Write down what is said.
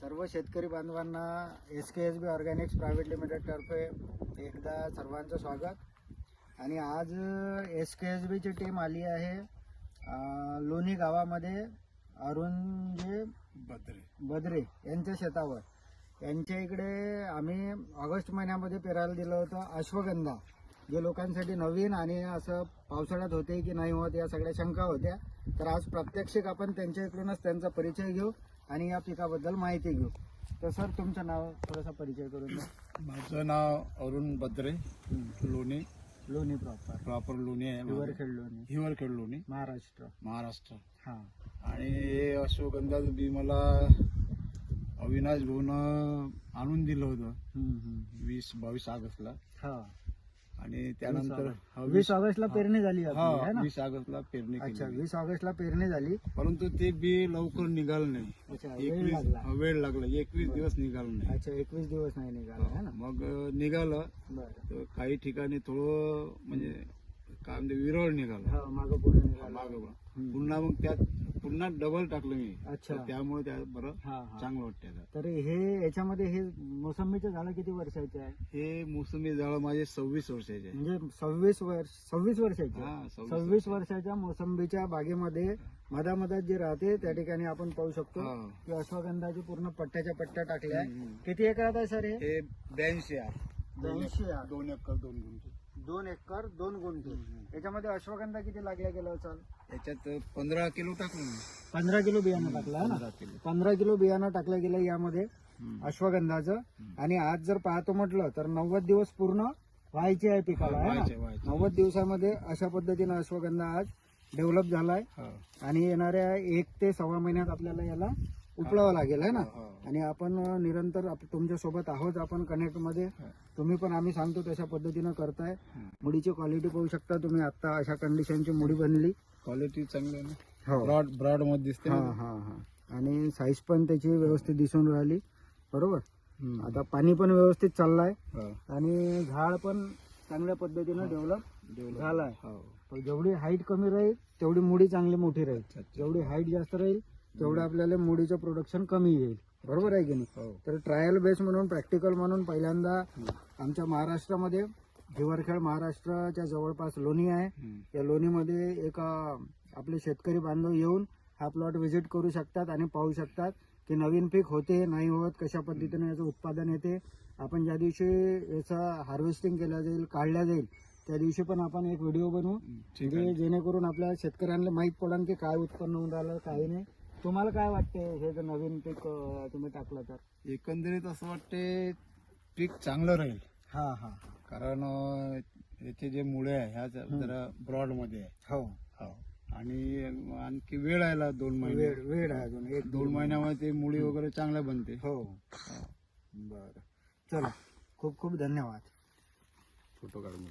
सर्व शेतकरी बांधवांना SKSB ऑर्गॅनिक्स प्रायव्हेट लिमिटेड तर्फे एकदा सर्वांचं स्वागत। आणि आज SKSB ची टीम आली आहे लोणी गावामध्ये अरुणजी बद्रे यांच्या शेतावर। यांच्या इकडे आम्ही ऑगस्ट महिन्यामध्ये पेरायला दिलं होतं अश्वगंधा, जे लोकांसाठी नवीन आणि असं पावसाळ्यात होते की नाही होत या सगळ्या शंका होत्या। तर आज प्रात्यक्षिक आपण त्यांच्या इकडूनच त्यांचा परिचय घेऊ आणि या पिकाबद्दल माहिती घेऊ। तर सर, तुमचं नाव थोडासा परिचय करून द्या। माझं नाव अरुण बद्रे, लोणी प्रॉपर लोणी आहे, हिवरखेड लोणी, महाराष्ट्र। हां। आणि हे अश्वगंधाचं बी मला अविनाश भाऊन आणून दिलं होतं 20-22 ऑगस्टला। हां। आणि त्यानंतर 20 ऑगस्टला पेरणी झाली आपली, है ना? 20 ऑगस्टला पेरणी केली। अच्छा, 20 ऑगस्टला पेरणी झाली, परंतु ते बी लवकर निघालं नाही। अच्छा, वेळ लागला 21 दिवस निघालं नाही। अच्छा, 21 दिवस नाही निघाला, है ना? मग निघालं बरं। तर काही ठिकाणी थोडं म्हणजे काय म्हणते विरळ निघालं, हा, मागं पुढे निघाला। मागं पुन्हा मग त्यात पुन्हा डबल टाकलं मी। अच्छा। तर त्यामुळे त्या बरं हा, चांगलं वाटतं आता। तर हे याच्यामध्ये हे मोसंबीचे झाडं किती वर्षाचे आहे? हे मोसंबी झाड माझे 26 वर्षाचे आहे। म्हणजे 26 वर्षाचे। हा, 26 वर्षाच्या मोसंबीच्या बागेमध्ये मधामधात जे राहते त्या ठिकाणी आपण पाहू शकतो हा। की अश्वगंधाची पूर्ण पट्ट्याच्या पट्ट्या टाकल्या आहे। किती एकरात आहे सर हे? 82 आहे। 82 आहे। 2 एकर 2 गुंठे। 2 एकर 2 गुंठे। याच्यामध्ये अश्वगंधा किती लागल्या गेलं असेल? याच्यात 15 किलो टाकलं मी। 15 किलो बियाणं टाकलं आहे ना? 15 किलो बियाणं टाकलं गेलं यामध्ये अश्वगंधाचं। आणि आज जर पाहतो म्हटलं तर 90 दिवस पूर्ण व्हायचे आहे पिकाला, आहे ना? 90 दिवसामध्ये अशा पद्धतीनं अश्वगंधा आज डेव्हलप झालाय। आणि येणाऱ्या 1 ते 1.25 महिन्यात आपल्याला याला उपळावं लागेल, है ना? आणि आपण निरंतर तुमच्या सोबत आहोत, आपण कनेक्ट मध्ये। तुम्ही पण आम्ही सांगतो तशा पद्धतीनं करताय। मुडीची क्वालिटी पाहू शकता तुम्ही, आता अशा कंडिशनची मुडी बनली, क्वालिटी चांगली आहे ना? हो, ब्रॉड मध्ये दिसते। आणि साईज पण त्याची व्यवस्थित दिसून राहिली, बरोबर। आता पाणी पण व्यवस्थित चाललाय आणि झाड पण चांगल्या पद्धतीनं डेव्हलप झालाय। पण जेवढी हाईट कमी राहील तेवढी मुडी चांगली मोठी राहील, जेवढी हाईट जास्त राहील तेवढं आपल्याला मुडीचं प्रोडक्शन कमी येईल, बरोबर आहे की नाही? तर ट्रायल बेस म्हणून, प्रॅक्टिकल म्हणून पहिल्यांदा आमच्या महाराष्ट्रामध्ये हिवरखेड महाराष्ट्राच्या जवळपास लोणी आहे, या लोणीमध्ये एक आपले शेतकरी बांधव येऊन हा प्लॉट व्हिजिट करू शकतात आणि पाहू शकतात की नवीन पीक होते नाही होत, कशा पद्धतीने याचं उत्पादन येते। आपण ज्या दिवशी याचं हार्वेस्टिंग केलं जाईल, काढल्या जाईल, त्या दिवशी पण आपण एक व्हिडिओ बनवू, जेणेकरून आपल्या शेतकऱ्यांना माहीत पडेल की काय उत्पन्न होऊन राहिलं, काही नाही। तुम्हाला काय वाटते हे जर नवीन पीक तुम्ही टाकलं तर? एकंदरीत असं वाटते पीक चांगलं राहील। हा हा, कारण याचे जे मुळे आहे ह्या जरा ब्रॉड मध्ये आहे। हो, आणि आणखी वेळ आहे 2 महिने। वेळ आहे अजून 1-2 महिन्यामध्ये मुळी वगैरे चांगल्या बनते। हो, बरं, चला, खूप खूप धन्यवाद। फोटो काढून